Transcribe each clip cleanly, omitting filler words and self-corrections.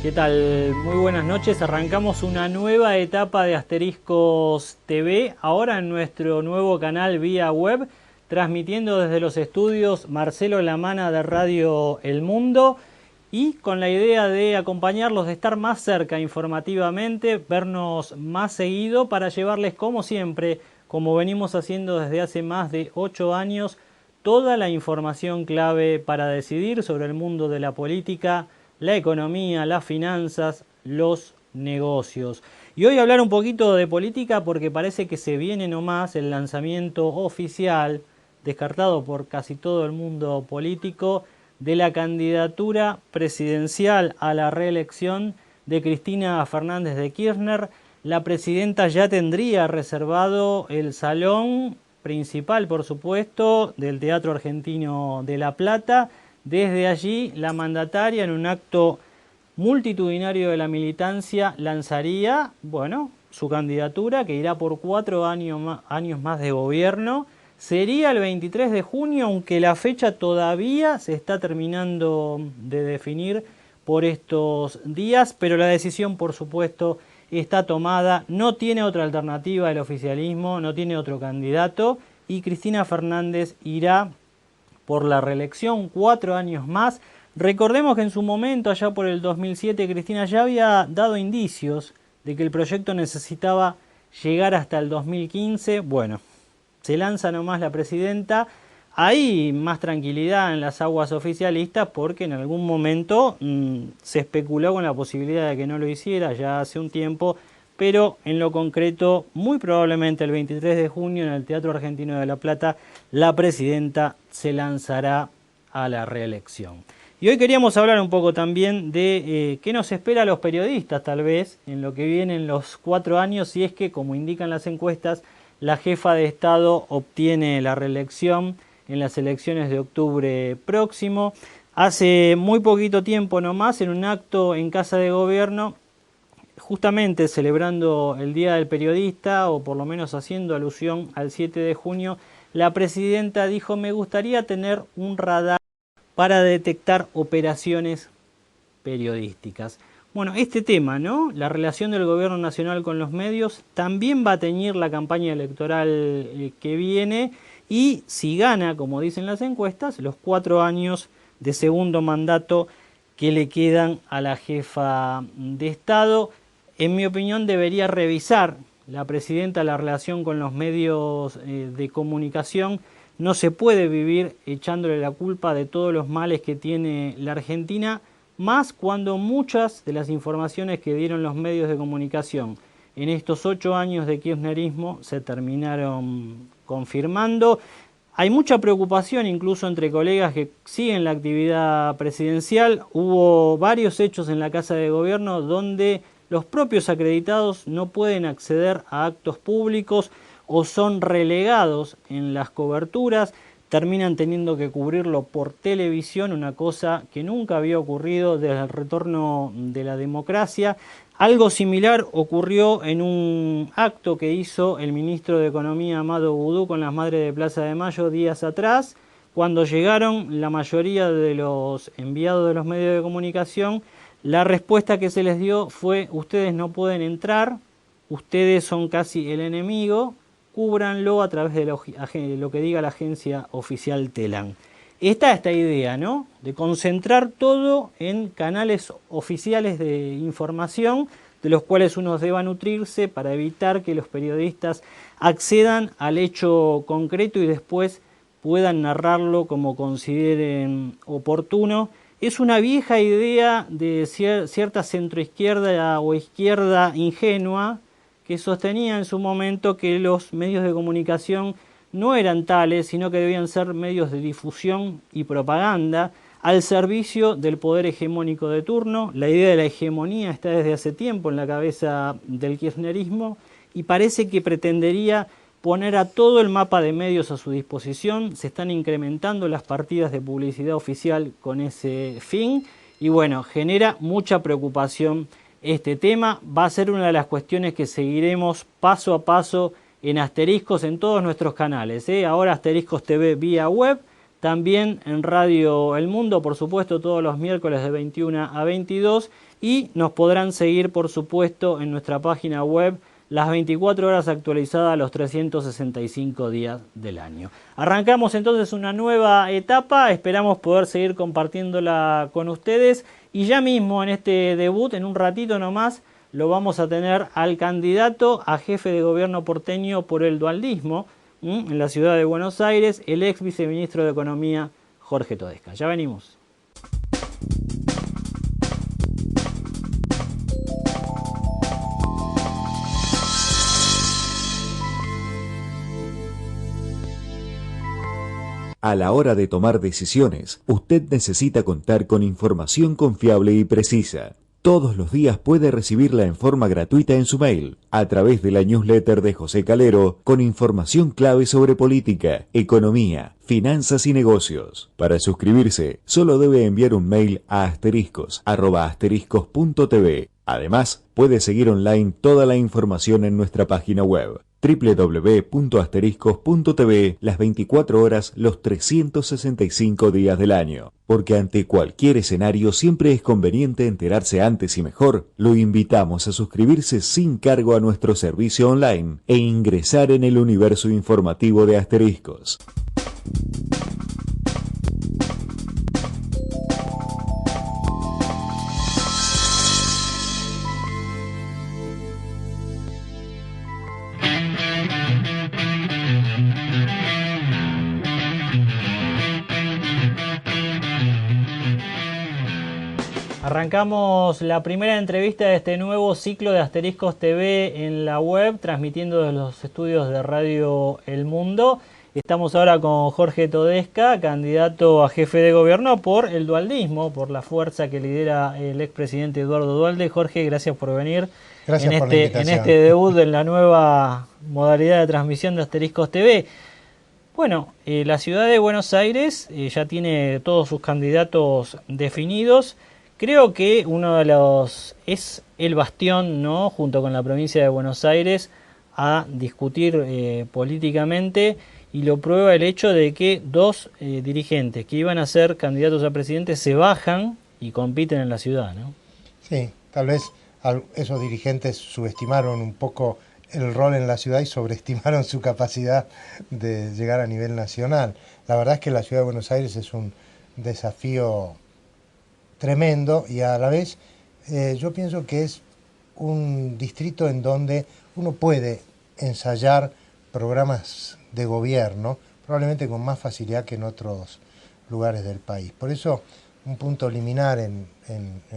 ¿Qué tal? Muy buenas noches. Arrancamos una nueva etapa de Asteriscos TV, ahora en nuestro nuevo canal vía web, transmitiendo desde los estudios Marcelo Lamana de Radio El Mundo y con la idea de acompañarlos, de estar más cerca informativamente, vernos más seguido para llevarles como siempre, como venimos haciendo desde hace más de 8 años, toda la información clave para decidir sobre el mundo de la política, la economía, las finanzas, los negocios. Y hoy hablar un poquito de política porque parece que se viene nomás el lanzamiento oficial, descartado por casi todo el mundo político, de la candidatura presidencial a la reelección de Cristina Fernández de Kirchner. La presidenta ya tendría reservado el salón principal, por supuesto, del Teatro Argentino de La Plata. Desde allí, la mandataria, en un acto multitudinario de la militancia, lanzaría, su candidatura, que irá por 4 años más de gobierno. Sería el 23 de junio, aunque la fecha todavía se está terminando de definir por estos días, pero la decisión, por supuesto, está tomada. No tiene otra alternativa el oficialismo, no tiene otro candidato, y Cristina Fernández irá por la reelección 4 años más. Recordemos que en su momento, allá por el 2007, Cristina ya había dado indicios de que el proyecto necesitaba llegar hasta el 2015. Bueno, se lanza nomás la presidenta. Hay más tranquilidad en las aguas oficialistas porque en algún momento se especuló con la posibilidad de que no lo hiciera ya hace un tiempo, pero en lo concreto, muy probablemente el 23 de junio en el Teatro Argentino de La Plata, la presidenta se lanzará a la reelección. Y hoy queríamos hablar un poco también de qué nos espera a los periodistas, tal vez, en lo que vienen los 4 años, si es que, como indican las encuestas, la jefa de Estado obtiene la reelección en las elecciones de octubre próximo. Hace muy poquito tiempo nomás, en un acto en Casa de Gobierno, justamente celebrando el Día del Periodista, o por lo menos haciendo alusión al 7 de junio, la presidenta dijo: me gustaría tener un radar para detectar operaciones periodísticas. Bueno, este tema, ¿no? La relación del gobierno nacional con los medios también va a teñir la campaña electoral que viene, y si gana, como dicen las encuestas, los 4 años de segundo mandato que le quedan a la jefa de Estado. En mi opinión, debería revisar la presidenta la relación con los medios de comunicación. No se puede vivir echándole la culpa de todos los males que tiene la Argentina, más cuando muchas de las informaciones que dieron los medios de comunicación en estos 8 años de kirchnerismo se terminaron confirmando. Hay mucha preocupación incluso entre colegas que siguen la actividad presidencial. Hubo varios hechos en la Casa de Gobierno donde los propios acreditados no pueden acceder a actos públicos o son relegados en las coberturas, terminan teniendo que cubrirlo por televisión, una cosa que nunca había ocurrido desde el retorno de la democracia. Algo similar ocurrió en un acto que hizo el ministro de Economía, Amado Boudou, con las Madres de Plaza de Mayo días atrás. Cuando llegaron la mayoría de los enviados de los medios de comunicación, la respuesta que se les dio fue: ustedes no pueden entrar, ustedes son casi el enemigo, cúbranlo a través de lo que diga la agencia oficial Telam. Está esta idea, ¿no?, de concentrar todo en canales oficiales de información, de los cuales uno deba nutrirse para evitar que los periodistas accedan al hecho concreto y después puedan narrarlo como consideren oportuno. Es una vieja idea de cierta centroizquierda o izquierda ingenua que sostenía en su momento que los medios de comunicación no eran tales, sino que debían ser medios de difusión y propaganda al servicio del poder hegemónico de turno. La idea de la hegemonía está desde hace tiempo en la cabeza del kirchnerismo y parece que pretendería poner a todo el mapa de medios a su disposición. Se están incrementando las partidas de publicidad oficial con ese fin y bueno, genera mucha preocupación este tema. Va a ser una de las cuestiones que seguiremos paso a paso en Asteriscos en todos nuestros canales, Ahora Asteriscos TV vía web, también en Radio El Mundo, por supuesto, todos los miércoles de 21 a 22, y nos podrán seguir, por supuesto, en nuestra página web las 24 horas actualizadas los 365 días del año. Arrancamos entonces una nueva etapa, esperamos poder seguir compartiéndola con ustedes, y ya mismo en este debut, en un ratito nomás, lo vamos a tener al candidato a jefe de gobierno porteño por el dualdismo en la ciudad de Buenos Aires, el ex viceministro de Economía, Jorge Todesca. Ya venimos. A la hora de tomar decisiones, usted necesita contar con información confiable y precisa. Todos los días puede recibirla en forma gratuita en su mail, a través de la newsletter de José Calero, con información clave sobre política, economía, finanzas y negocios. Para suscribirse, solo debe enviar un mail a asteriscos@asteriscos.tv. Además, puede seguir online toda la información en nuestra página web www.asteriscos.tv las 24 horas, los 365 días del año. Porque ante cualquier escenario siempre es conveniente enterarse antes y mejor. Lo invitamos a suscribirse sin cargo a nuestro servicio online e ingresar en el universo informativo de Asteriscos. Arrancamos la primera entrevista de este nuevo ciclo de Asteriscos TV en la web, transmitiendo desde los estudios de Radio El Mundo. Estamos ahora con Jorge Todesca, candidato a jefe de gobierno por el dualdismo, por la fuerza que lidera el expresidente Eduardo Duhalde. Jorge, gracias por venir. Gracias por la invitación. En este debut en la nueva modalidad de transmisión de Asteriscos TV. Bueno, la ciudad de Buenos Aires ya tiene todos sus candidatos definidos. Creo que uno de los es el bastión, ¿no?, junto con la provincia de Buenos Aires, a discutir políticamente, y lo prueba el hecho de que dos dirigentes que iban a ser candidatos a presidente se bajan y compiten en la ciudad, ¿no? Sí, tal vez esos dirigentes subestimaron un poco el rol en la ciudad y sobreestimaron su capacidad de llegar a nivel nacional. La verdad es que la ciudad de Buenos Aires es un desafío tremendo, y a la vez yo pienso que es un distrito en donde uno puede ensayar programas de gobierno probablemente con más facilidad que en otros lugares del país. Por eso un punto liminar en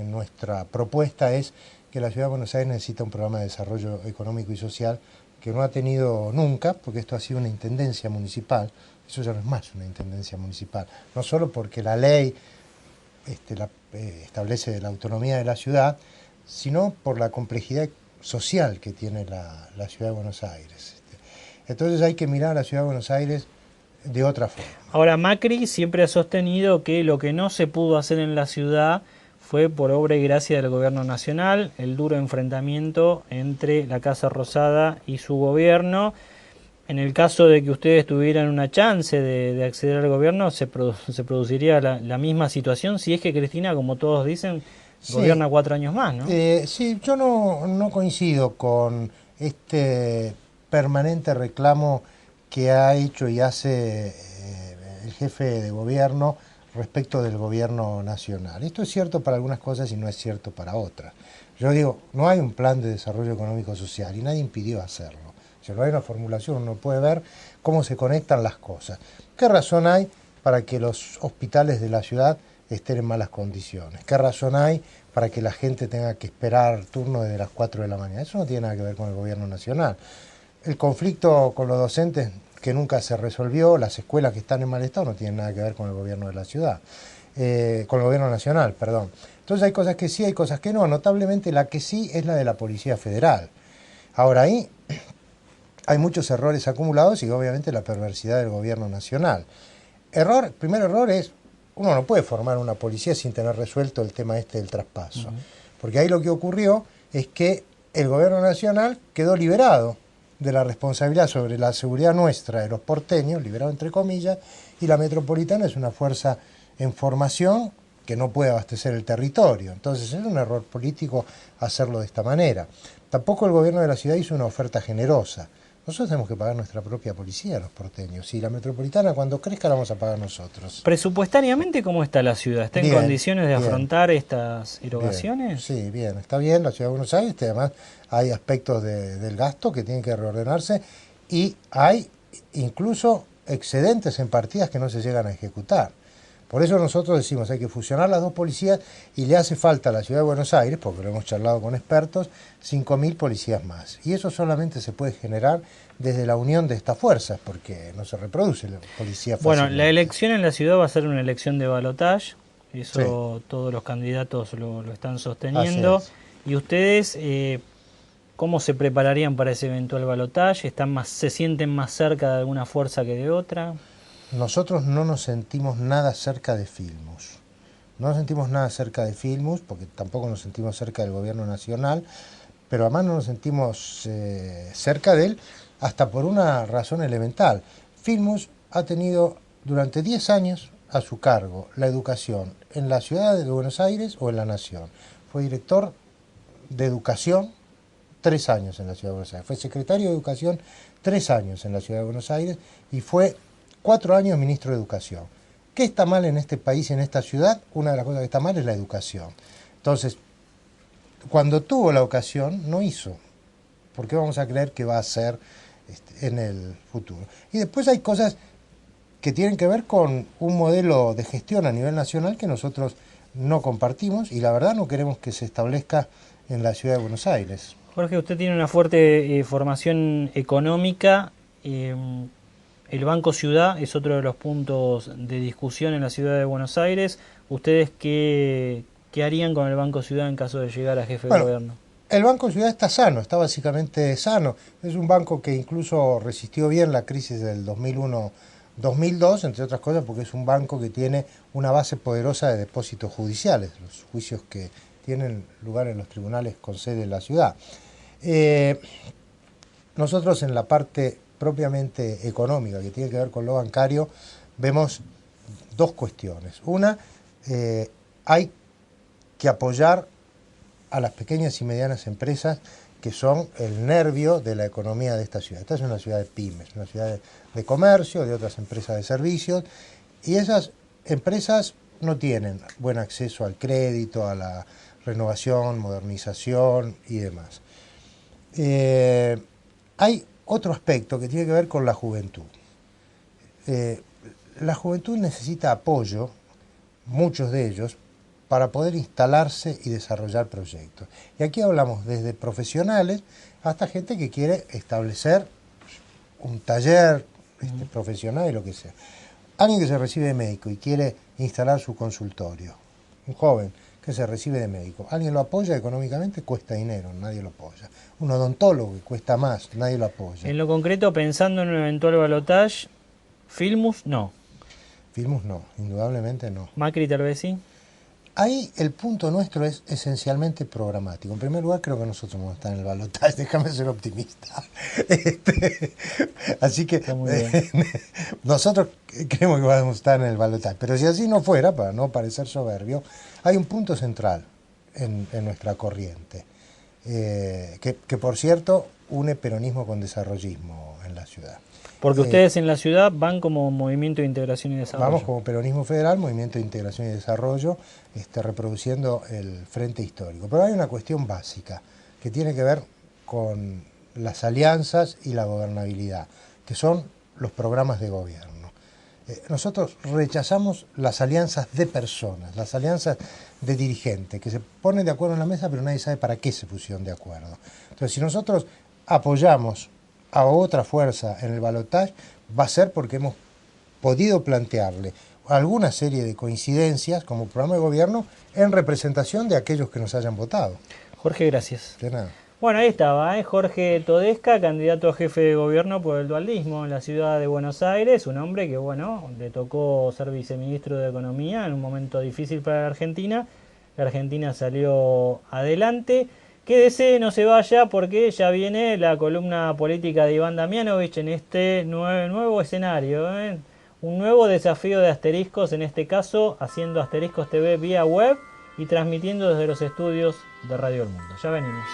nuestra propuesta es que la ciudad de Buenos Aires necesita un programa de desarrollo económico y social que no ha tenido nunca, porque esto ha sido una intendencia municipal. Eso ya no es más una intendencia municipal, no solo porque la ley establece la autonomía de la ciudad, sino por la complejidad social que tiene la ciudad de Buenos Aires. Entonces hay que mirar a la ciudad de Buenos Aires de otra forma. Ahora, Macri siempre ha sostenido que lo que no se pudo hacer en la ciudad fue por obra y gracia del gobierno nacional, el duro enfrentamiento entre la Casa Rosada y su gobierno. En el caso de que ustedes tuvieran una chance de acceder al gobierno, ¿se produciría la misma situación si es que Cristina, como todos dicen, gobierna 4 años más, ¿no? Sí, yo no coincido con este permanente reclamo que ha hecho y hace el jefe de gobierno respecto del gobierno nacional. Esto es cierto para algunas cosas y no es cierto para otras. Yo digo, no hay un plan de desarrollo económico social y nadie impidió hacerlo. Si no hay una formulación, uno puede ver cómo se conectan las cosas. ¿Qué razón hay para que los hospitales de la ciudad estén en malas condiciones? ¿Qué razón hay para que la gente tenga que esperar turno desde las 4 de la mañana? Eso no tiene nada que ver con el gobierno nacional. El conflicto con los docentes que nunca se resolvió, las escuelas que están en mal estado, no tienen nada que ver con el gobierno de la ciudad, con el gobierno nacional, perdón. Entonces hay cosas que sí, hay cosas que no. Notablemente la que sí es la de la Policía Federal. Ahora ahí hay muchos errores acumulados y obviamente la perversidad del gobierno nacional. Primer error es, uno no puede formar una policía sin tener resuelto el tema del traspaso. Porque ahí lo que ocurrió es que el gobierno nacional quedó liberado de la responsabilidad sobre la seguridad nuestra de los porteños, liberado entre comillas, y la metropolitana es una fuerza en formación que no puede abastecer el territorio. Entonces es un error político hacerlo de esta manera. Tampoco el gobierno de la ciudad hizo una oferta generosa. Nosotros tenemos que pagar nuestra propia policía, los porteños, y la metropolitana cuando crezca la vamos a pagar nosotros. Presupuestariamente, ¿cómo está la ciudad? ¿Está en Bien, condiciones de bien. afrontar estas erogaciones? Sí, bien, está bien la Ciudad de Buenos Aires, además hay aspectos del gasto que tienen que reordenarse y hay incluso excedentes en partidas que no se llegan a ejecutar. Por eso nosotros decimos hay que fusionar las dos policías y le hace falta a la Ciudad de Buenos Aires, porque lo hemos charlado con expertos, 5.000 policías más. Y eso solamente se puede generar desde la unión de estas fuerzas, porque no se reproduce la policía Bueno, fácilmente. la elección en la ciudad va a ser una elección de balotaje, eso Sí. todos los candidatos lo están sosteniendo. Así es. ¿Y ustedes cómo se prepararían para ese eventual balotaje? ¿Se sienten más cerca de alguna fuerza que de otra? Nosotros no nos sentimos nada cerca de Filmus. No nos sentimos nada cerca de Filmus, porque tampoco nos sentimos cerca del gobierno nacional, pero además no nos sentimos cerca de él hasta por una razón elemental. Filmus ha tenido durante 10 años a su cargo la educación en la ciudad de Buenos Aires o en la Nación. Fue director de educación 3 años en la ciudad de Buenos Aires. Fue secretario de educación 3 años en la ciudad de Buenos Aires y fue 4 años ministro de Educación. ¿Qué está mal en este país, en esta ciudad? Una de las cosas que está mal es la educación. Entonces, cuando tuvo la ocasión, no hizo. ¿Por qué vamos a creer que va a hacer en el futuro? Y después hay cosas que tienen que ver con un modelo de gestión a nivel nacional que nosotros no compartimos y la verdad no queremos que se establezca en la ciudad de Buenos Aires. Jorge, usted tiene una fuerte formación económica. El Banco Ciudad es otro de los puntos de discusión en la ciudad de Buenos Aires. ¿Ustedes qué harían con el Banco Ciudad en caso de llegar a jefe de gobierno? El Banco Ciudad está sano, está básicamente sano. Es un banco que incluso resistió bien la crisis del 2001-2002, entre otras cosas porque es un banco que tiene una base poderosa de depósitos judiciales, los juicios que tienen lugar en los tribunales con sede en la ciudad. Nosotros en la parte propiamente económica, que tiene que ver con lo bancario, vemos dos cuestiones. Una, hay que apoyar a las pequeñas y medianas empresas que son el nervio de la economía de esta ciudad. Esta es una ciudad de pymes, una ciudad de comercio, de otras empresas de servicios, y esas empresas no tienen buen acceso al crédito, a la renovación, modernización y demás. Hay otro aspecto que tiene que ver con la juventud. La juventud necesita apoyo, muchos de ellos, para poder instalarse y desarrollar proyectos. Y aquí hablamos desde profesionales hasta gente que quiere establecer un taller profesional y lo que sea. Alguien que se recibe de médico y quiere instalar su consultorio, un joven que se recibe de médico, ¿alguien lo apoya económicamente? Cuesta dinero, nadie lo apoya. Un odontólogo que cuesta más, nadie lo apoya. En lo concreto, pensando en un eventual balotaje, Filmus no. Filmus no, indudablemente no. Macri tal vez sí. Ahí el punto nuestro es esencialmente programático. En primer lugar, creo que nosotros vamos a estar en el balotaje, déjame ser optimista. Así que nosotros creemos que vamos a estar en el balotaje. Pero si así no fuera, para no parecer soberbio, hay un punto central en nuestra corriente, que por cierto une peronismo con desarrollismo en la ciudad. Porque ustedes en la ciudad van como Movimiento de Integración y Desarrollo. Vamos como Peronismo Federal, Movimiento de Integración y Desarrollo, reproduciendo el Frente Histórico. Pero hay una cuestión básica que tiene que ver con las alianzas y la gobernabilidad, que son los programas de gobierno. Nosotros rechazamos las alianzas de personas, las alianzas de dirigentes, que se ponen de acuerdo en la mesa, pero nadie sabe para qué se pusieron de acuerdo. Entonces, si nosotros apoyamos a otra fuerza en el balotaje, va a ser porque hemos podido plantearle alguna serie de coincidencias como programa de gobierno en representación de aquellos que nos hayan votado. Jorge, gracias. De nada. Bueno, ahí estaba, Jorge Todesca, candidato a jefe de gobierno por el dualdismo en la ciudad de Buenos Aires, un hombre que, bueno, le tocó ser viceministro de Economía en un momento difícil para la Argentina. La Argentina salió adelante. Quédese, no se vaya, porque ya viene la columna política de Iván Damianovich en este nuevo escenario, un nuevo desafío de Asteriscos, en este caso haciendo Asteriscos TV vía web y transmitiendo desde los estudios de Radio El Mundo. Ya venimos.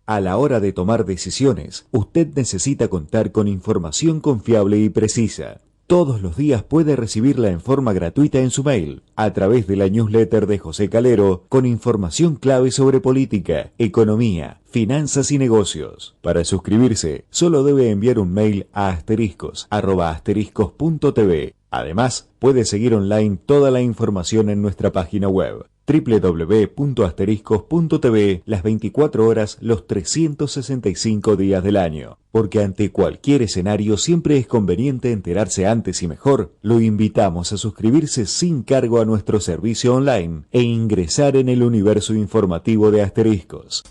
A la hora de tomar decisiones, usted necesita contar con información confiable y precisa. Todos los días puede recibirla en forma gratuita en su mail, a través de la newsletter de José Calero, con información clave sobre política, economía, finanzas y negocios. Para suscribirse, solo debe enviar un mail a asteriscos@asteriscos.tv. Además, puede seguir online toda la información en nuestra página web www.asteriscos.tv las 24 horas, los 365 días del año. Porque ante cualquier escenario siempre es conveniente enterarse antes y mejor. Lo invitamos a suscribirse sin cargo a nuestro servicio online e ingresar en el universo informativo de Asteriscos.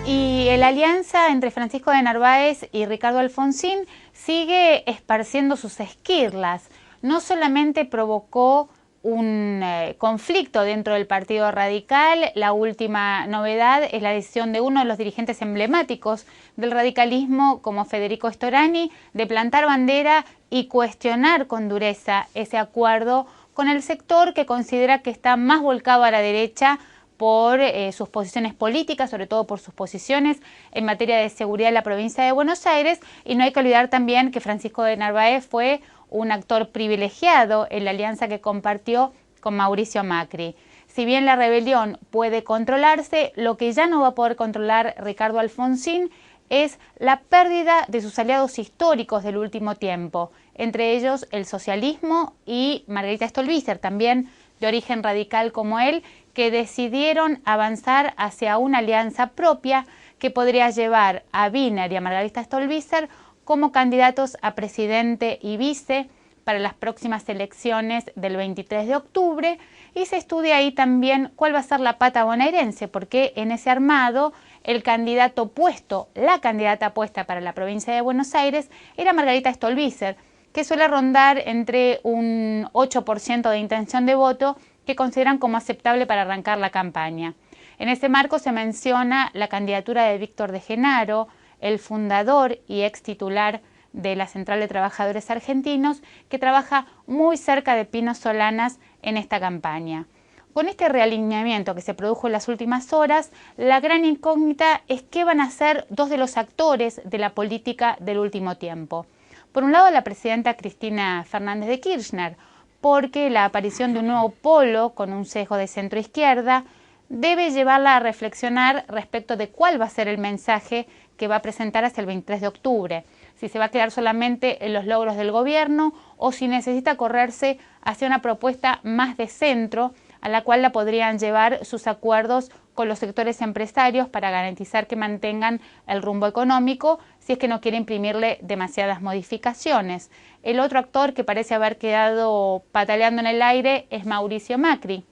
Y la alianza entre Francisco de Narváez y Ricardo Alfonsín sigue esparciendo sus esquirlas. No solamente provocó un conflicto dentro del Partido Radical, la última novedad es la decisión de uno de los dirigentes emblemáticos del radicalismo, como Federico Storani, de plantar bandera y cuestionar con dureza ese acuerdo con el sector que considera que está más volcado a la derecha por sus posiciones políticas, sobre todo por sus posiciones en materia de seguridad en la provincia de Buenos Aires. Y no hay que olvidar también que Francisco de Narváez fue un actor privilegiado en la alianza que compartió con Mauricio Macri. Si bien la rebelión puede controlarse, lo que ya no va a poder controlar Ricardo Alfonsín es la pérdida de sus aliados históricos del último tiempo, entre ellos el socialismo y Margarita Stolbizer, también de origen radical como él, que decidieron avanzar hacia una alianza propia que podría llevar a Wiener y a Margarita Stolbizer como candidatos a presidente y vice para las próximas elecciones del 23 de octubre, y se estudia ahí también cuál va a ser la pata bonaerense, porque en ese armado el candidato puesto, la candidata puesta para la provincia de Buenos Aires era Margarita Stolbizer, que suele rondar entre un 8% de intención de voto que consideran como aceptable para arrancar la campaña. En ese marco se menciona la candidatura de Víctor de Genaro, el fundador y ex titular de la Central de Trabajadores Argentinos, que trabaja muy cerca de Pino Solanas en esta campaña. Con este realineamiento que se produjo en las últimas horas, la gran incógnita es qué van a hacer dos de los actores de la política del último tiempo. Por un lado, la presidenta Cristina Fernández de Kirchner, porque la aparición de un nuevo polo con un sesgo de centro-izquierda debe llevarla a reflexionar respecto de cuál va a ser el mensaje que va a presentar hacia el 23 de octubre, si se va a quedar solamente en los logros del gobierno o si necesita correrse hacia una propuesta más de centro, a la cual la podrían llevar sus acuerdos con los sectores empresarios para garantizar que mantengan el rumbo económico, si es que no quiere imprimirle demasiadas modificaciones. El otro actor que parece haber quedado pataleando en el aire es Mauricio Macri.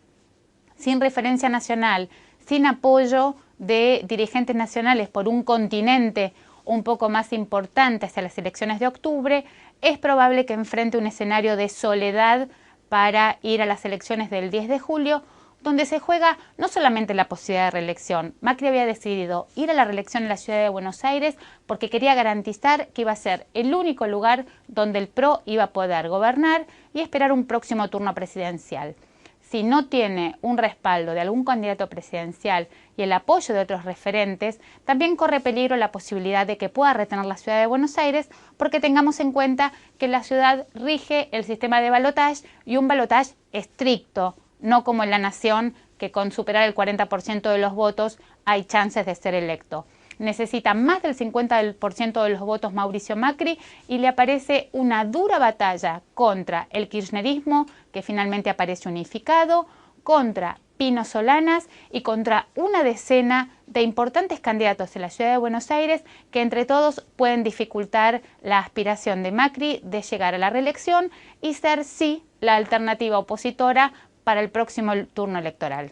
Sin referencia nacional, sin apoyo de dirigentes nacionales por un continente un poco más importante hacia las elecciones de octubre, es probable que enfrente un escenario de soledad para ir a las elecciones del 10 de julio, donde se juega no solamente la posibilidad de reelección. Macri había decidido ir a la reelección en la ciudad de Buenos Aires porque quería garantizar que iba a ser el único lugar donde el PRO iba a poder gobernar y esperar un próximo turno presidencial. Si no tiene un respaldo de algún candidato presidencial y el apoyo de otros referentes, también corre peligro la posibilidad de que pueda retener la ciudad de Buenos Aires, porque tengamos en cuenta que la ciudad rige el sistema de balotaje y un balotaje estricto, no como en la Nación, que con superar el 40% de los votos hay chances de ser electo. Necesita más del 50% de los votos Mauricio Macri y le aparece una dura batalla contra el kirchnerismo, que finalmente aparece unificado, contra pino-solanas y contra una decena de importantes candidatos en la ciudad de Buenos Aires que entre todos pueden dificultar la aspiración de Macri de llegar a la reelección y ser, sí, la alternativa opositora para el próximo turno electoral.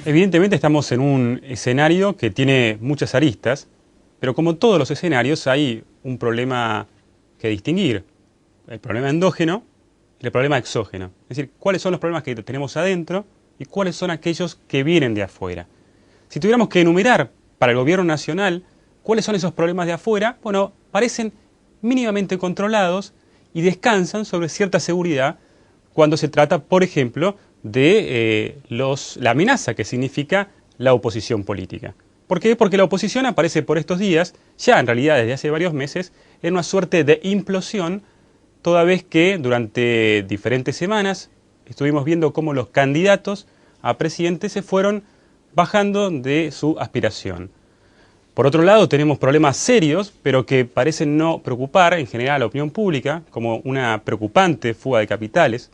Evidentemente estamos en un escenario que tiene muchas aristas, pero como todos los escenarios hay un problema que distinguir. El problema endógeno y el problema exógeno. Es decir, cuáles son los problemas que tenemos adentro y cuáles son aquellos que vienen de afuera. Si tuviéramos que enumerar para el gobierno nacional cuáles son esos problemas de afuera, bueno, parecen mínimamente controlados y descansan sobre cierta seguridad cuando se trata, por ejemplo, de la amenaza que significa la oposición política. ¿Por qué? Porque la oposición aparece por estos días, ya en realidad desde hace varios meses, en una suerte de implosión, toda vez que durante diferentes semanas estuvimos viendo cómo los candidatos a presidente se fueron bajando de su aspiración. Por otro lado, tenemos problemas serios, pero que parecen no preocupar en general a la opinión pública, como una preocupante fuga de capitales.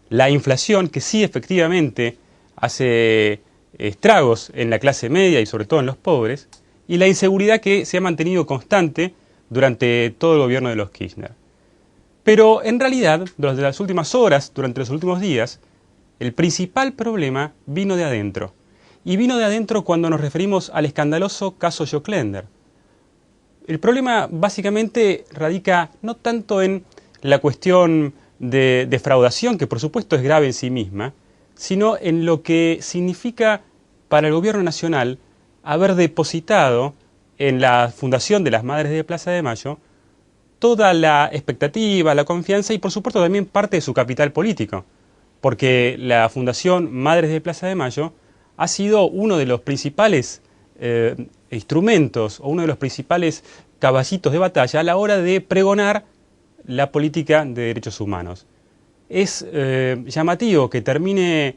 La inflación, que sí efectivamente hace estragos en la clase media y sobre todo en los pobres, y la inseguridad que se ha mantenido constante durante todo el gobierno de los Kirchner. Pero en realidad, durante las últimas horas, durante los últimos días, el principal problema vino de adentro. Y vino de adentro cuando nos referimos al escandaloso caso Joclender. El problema básicamente radica no tanto en la cuestión de defraudación, que por supuesto es grave en sí misma, sino en lo que significa para el gobierno nacional haber depositado en la Fundación de las Madres de Plaza de Mayo toda la expectativa, la confianza y por supuesto también parte de su capital político, porque la Fundación Madres de Plaza de Mayo ha sido uno de los principales instrumentos o uno de los principales caballitos de batalla a la hora de pregonar la política de derechos humanos. Es llamativo que termine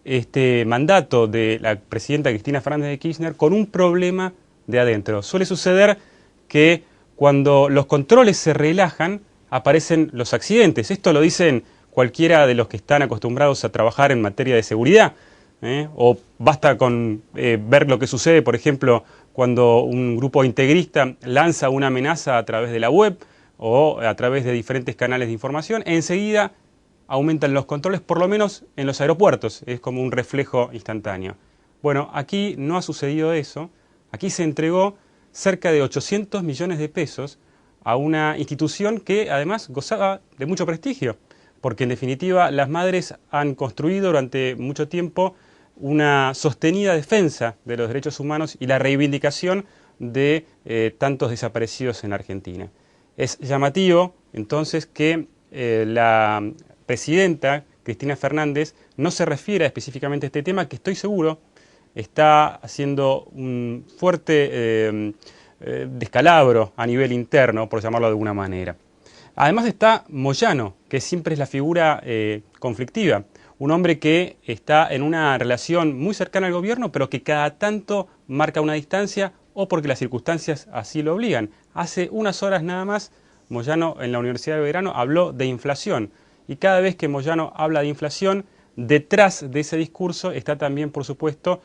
este mandato de la presidenta Cristina Fernández de Kirchner con un problema de adentro. Suele suceder que cuando los controles se relajan, aparecen los accidentes. Esto lo dicen cualquiera de los que están acostumbrados a trabajar en materia de seguridad. O basta con ver lo que sucede, por ejemplo, cuando un grupo integrista lanza una amenaza a través de la web o a través de diferentes canales de información, enseguida aumentan los controles, por lo menos en los aeropuertos, es como un reflejo instantáneo. Bueno, aquí no ha sucedido eso, aquí se entregó cerca de 800 millones de pesos a una institución que además gozaba de mucho prestigio, porque en definitiva las madres han construido durante mucho tiempo una sostenida defensa de los derechos humanos y la reivindicación de tantos desaparecidos en Argentina. Es llamativo, entonces, que la presidenta Cristina Fernández no se refiera específicamente a este tema, que estoy seguro está haciendo un fuerte descalabro a nivel interno, por llamarlo de alguna manera. Además está Moyano, que siempre es la figura conflictiva, un hombre que está en una relación muy cercana al gobierno, pero que cada tanto marca una distancia o porque las circunstancias así lo obligan. Hace unas horas nada más, Moyano en la Universidad de Belgrano habló de inflación. Y cada vez que Moyano habla de inflación, detrás de ese discurso está también, por supuesto,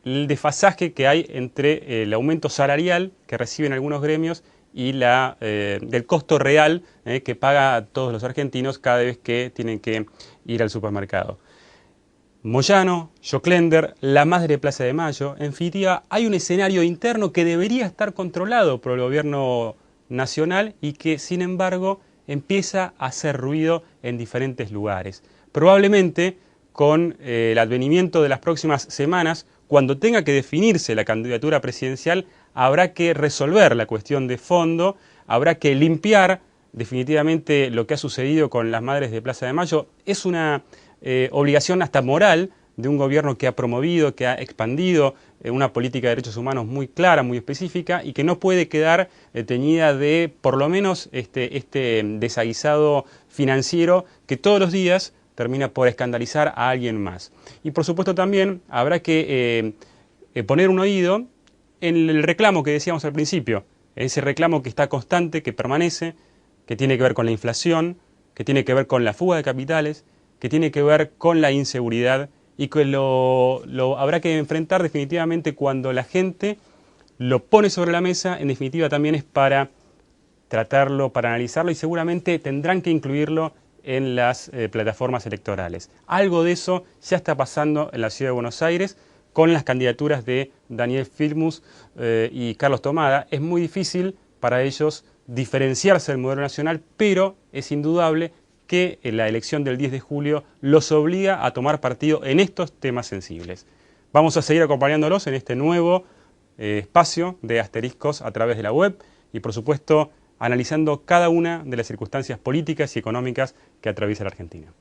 el desfasaje que hay entre el aumento salarial que reciben algunos gremios y del costo real que paga todos los argentinos cada vez que tienen que ir al supermercado. Moyano, Joclender, la Madre de Plaza de Mayo, en definitiva, hay un escenario interno que debería estar controlado por el gobierno nacional y que, sin embargo, empieza a hacer ruido en diferentes lugares. Probablemente, con el advenimiento de las próximas semanas, cuando tenga que definirse la candidatura presidencial, habrá que resolver la cuestión de fondo, habrá que limpiar definitivamente lo que ha sucedido con las Madres de Plaza de Mayo. Es una obligación hasta moral de un gobierno que ha promovido, que ha expandido una política de derechos humanos muy clara, muy específica, y que no puede quedar teñida de, por lo menos, este desaguisado financiero que todos los días termina por escandalizar a alguien más. Y por supuesto también habrá que poner un oído en el reclamo que decíamos al principio, ese reclamo que está constante, que permanece, que tiene que ver con la inflación, que tiene que ver con la fuga de capitales, que tiene que ver con la inseguridad, y que lo habrá que enfrentar definitivamente cuando la gente lo pone sobre la mesa. En definitiva también es para tratarlo, para analizarlo, y seguramente tendrán que incluirlo en las plataformas electorales. Algo de eso ya está pasando en la Ciudad de Buenos Aires con las candidaturas de Daniel Filmus y Carlos Tomada. Es muy difícil para ellos diferenciarse del modelo nacional, pero es indudable que la elección del 10 de julio los obliga a tomar partido en estos temas sensibles. Vamos a seguir acompañándolos en este nuevo espacio de Asteriscos a través de la web y, por supuesto, analizando cada una de las circunstancias políticas y económicas que atraviesa la Argentina.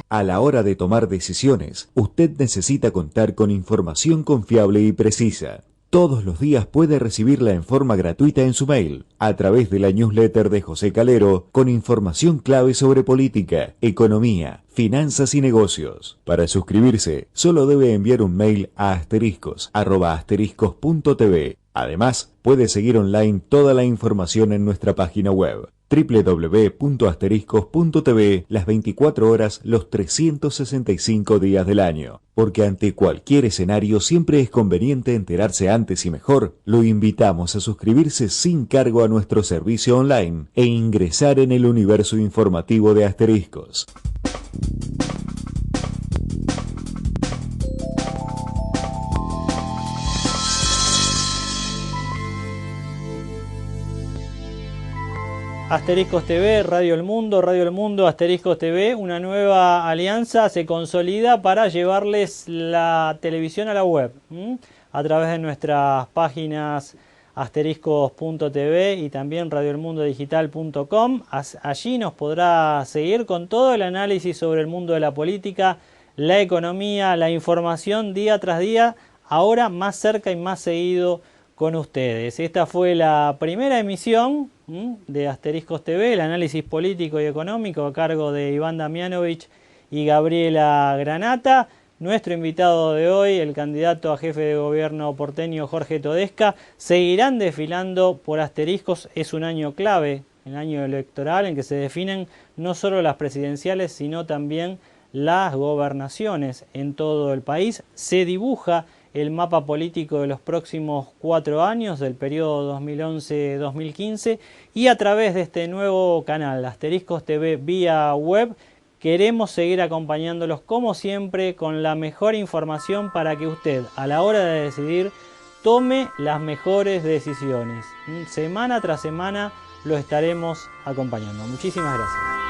A la hora de tomar decisiones, usted necesita contar con información confiable y precisa. Todos los días puede recibirla en forma gratuita en su mail, a través de la newsletter de José Calero, con información clave sobre política, economía, finanzas y negocios. Para suscribirse, solo debe enviar un mail a asteriscos@asteriscos.tv. Además, puede seguir online toda la información en nuestra página web www.asteriscos.tv las 24 horas, los 365 días del año. Porque ante cualquier escenario siempre es conveniente enterarse antes y mejor. Lo invitamos a suscribirse sin cargo a nuestro servicio online e ingresar en el universo informativo de Asteriscos. Asteriscos TV, Radio El Mundo, Asteriscos TV, una nueva alianza se consolida para llevarles la televisión a la web, a través de nuestras páginas asteriscos.tv y también radioelmundodigital.com. Allí nos podrá seguir con todo el análisis sobre el mundo de la política, la economía, la información día tras día, ahora más cerca y más seguido con ustedes. Esta fue la primera emisión de Asteriscos TV, el análisis político y económico a cargo de Iván Damianovich y Gabriela Granata. Nuestro invitado de hoy, el candidato a jefe de gobierno porteño Jorge Todesca, seguirán desfilando por Asteriscos. Es un año clave, el año electoral, en que se definen no solo las presidenciales, sino también las gobernaciones en todo el país. Se dibuja el mapa político de los próximos 4 años, del periodo 2011-2015, y a través de este nuevo canal, Asteriscos TV vía web, queremos seguir acompañándolos como siempre con la mejor información para que usted, a la hora de decidir, tome las mejores decisiones. Semana tras semana lo estaremos acompañando. Muchísimas gracias.